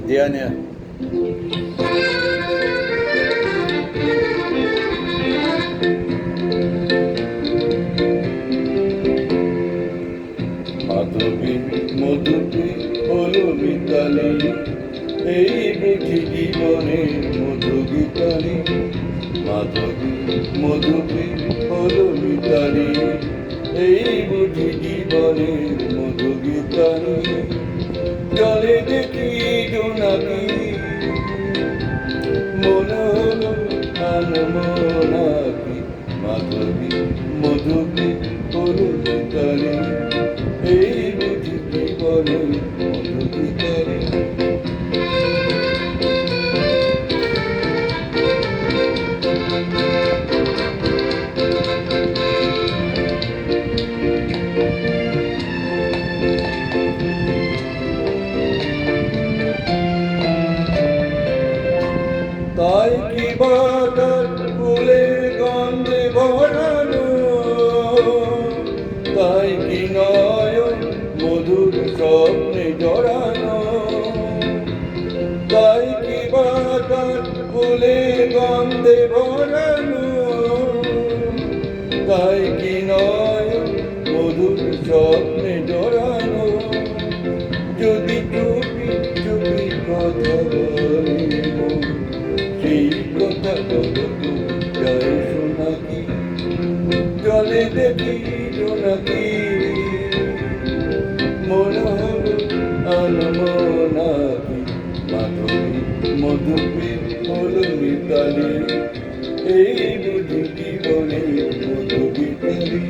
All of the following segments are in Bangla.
দেয়া নেয়া। মাধবী মধুপী হলো মিতালি, এই বুঝি জীবনে মধু গীতালি। মাধবী মধুপী হলো মিতালি, এই বুঝি জীবনে মধু গীতালি। জলে দেখি জোনাকি মনে হলো আনমনাকি। মাধবী মধুপী হলো মিতালি, এই বুঝি জীবনে মধু গীতালি। তাই কি বাতার ফুলের গন্ধে ভরানো, তাই কি নয়ন মধুর স্বপ্নে জড়ানো। তাই কি বাতার ফুলের গন্ধে ভরানো, তাই কি নয়ন মধুর স্বপ্নে জড়ানো। যদি চুপি চুপি কথা বলি সেই কথা বলো তো যায় শোনাকি। জলে দেখি জোনাকি মনে হলো আনমনাকি। মাধবী মধুপী হলো মিতালি, এই বুঝি জীবনে মধু গীতালি।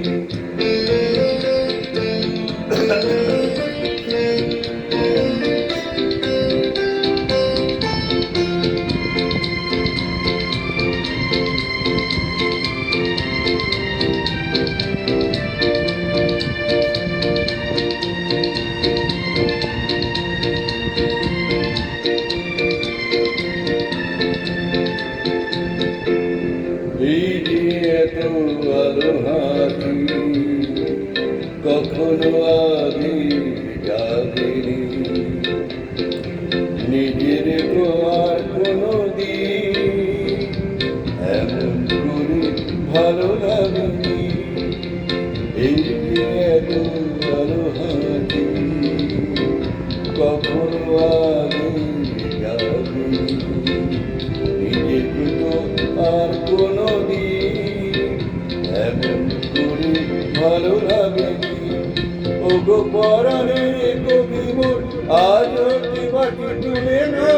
এত আলো হাতি কখনো আগে জাগেনি, নিজের তোমার কোনো দিন এমন করে ভালো লাগেনি। এই যে এত আলো হাতি কখনো আগে জাগেনি, নিজেকে তো আর কোনো এমন করে ভালো লাগেনি। ও গো পরাণে কবি মোর আজ হতে বাকি তুলে না,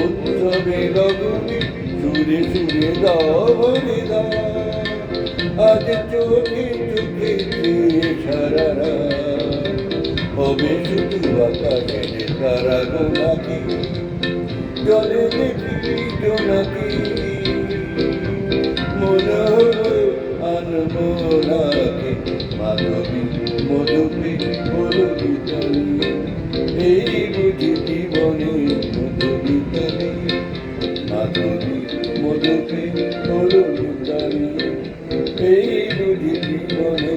উৎসবে লগনে সুরে সুরে দাও ভরে দাও। আজ চোখে চোখে সারা রাত হবে শুধু আকাশের তারা গোলাপি। জলে দেখি জোনাকি মনে হলো আনমনাকি। মাধবী মধুপী হলো মিতালি, এই বুঝি জীবনে মধু গীতালি। মাধবী মধুপী হলো মিতালি, এই বুঝি জীবনে